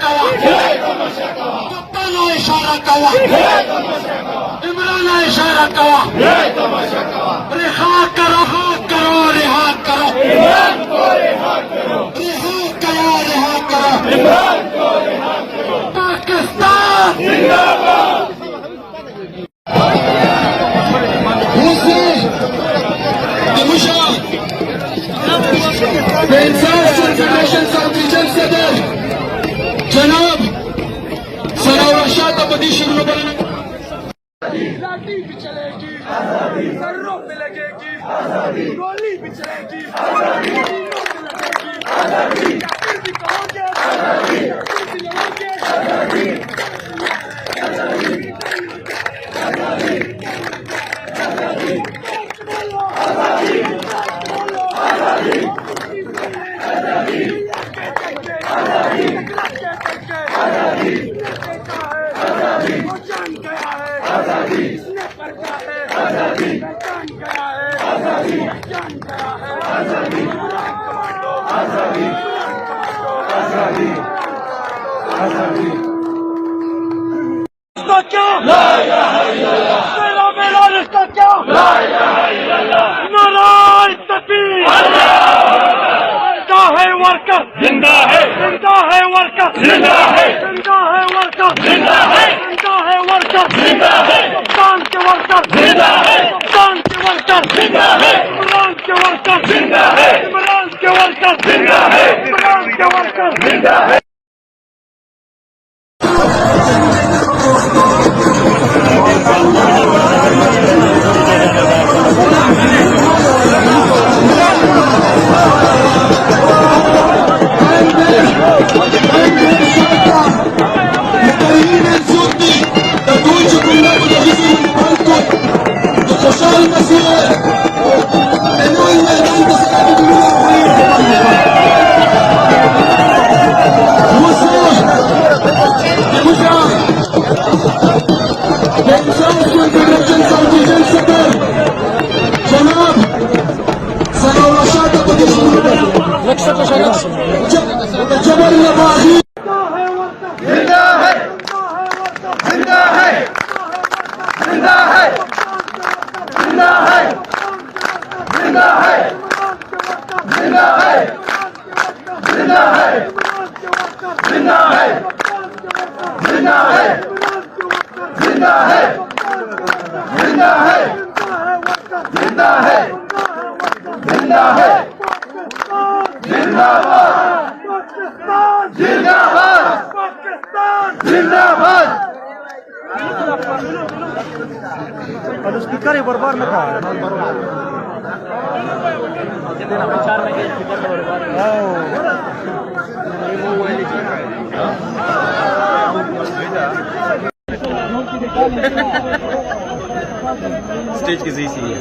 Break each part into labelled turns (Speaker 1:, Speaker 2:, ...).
Speaker 1: कवा पप्पाना इशारा कवा इमराना इशारा कवा रिहा करो रिहा करो इमरान को रिहा करो रिहा करो इमरान को रिहा करो पाकिस्तान जिंदाबाद फेडरेशन साउथ रीजन सदर जनाब सराव रशाद अबदी शुरू करने लाठी भी चलेगी सर्रों पे लगेगी गोली भी चलेगी तीनों पे लगेगी काफिर भी कहोगे काफिर भी लड़ोगे क्या इसका क्या नारायण तकबीर जिंदा है वर्कर जिंदा है वर्कर जिंदा है वर्कर जिंदा है वर्कर जिंदा है कप्तान के वर्कर जिंदा है कप्तान के वर्कर जिंदा है इमरान के वर्कर जिंदा है इमरान के वर्कर जिंदा है इमरान के वर्कर जिंदा है
Speaker 2: स्पीकर एक बार में कहा
Speaker 3: स्टेज की सी है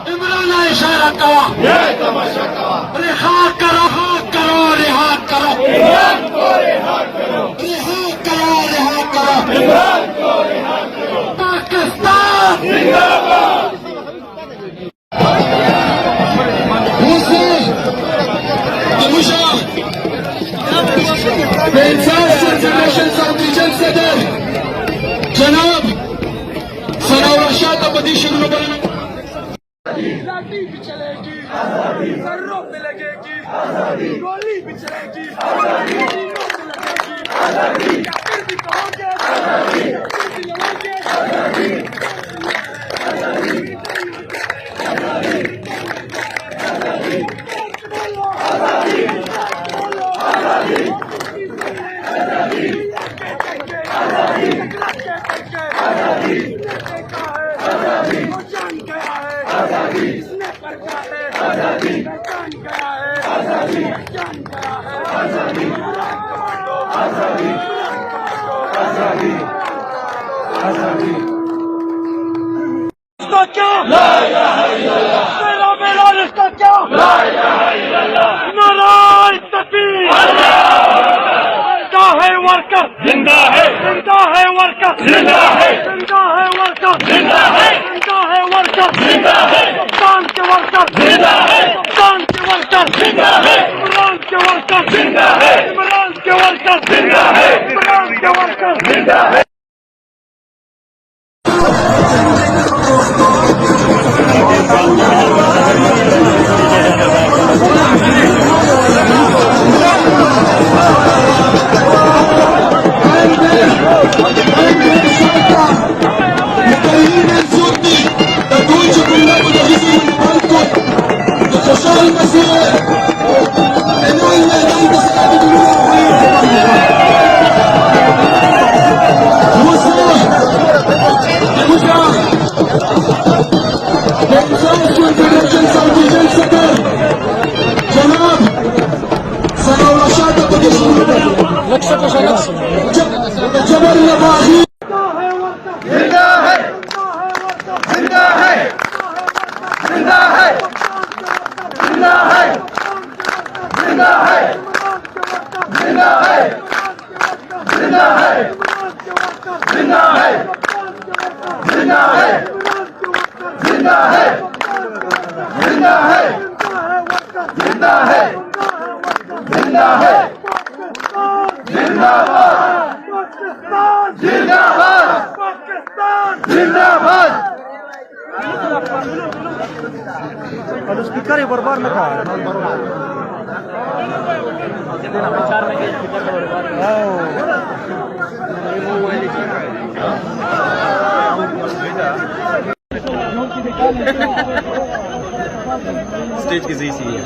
Speaker 1: इमराना इशारा कवा रिहा करो रिहा करो इमरान को रिहा करो रिहा करो इमरान को रिहा करो पाकिस्तान जिंदाबाद
Speaker 3: पोजीशन में बने
Speaker 1: लाठी भी चलेगी, सर्रों पे लगेगी, गोली भी चलेगी, सीनों पे लगेगी, फिर भी कहोगे, फिर भी लड़ोगे, इसने करता है, पहचान गया है, पहचान गया है। इसका क्या? मेरा मेरा इसका क्या? नारायण तकबीर। जिंदा है वर्कर, जिंदा है वर्कर, जिंदा है वर्कर, जिंदा है वर्कर, जिंदा है कप्तान के वर्कर, जिंदा है कप्तान के वर्कर, जिंदा है इमरान के वर्कर, जिंदा है इमरान के वर्कर, जिंदा है इमरान के वर्कर, जिंदा है।
Speaker 2: और स्पीकर एक बार में कहा है
Speaker 4: स्टेज की सही सी है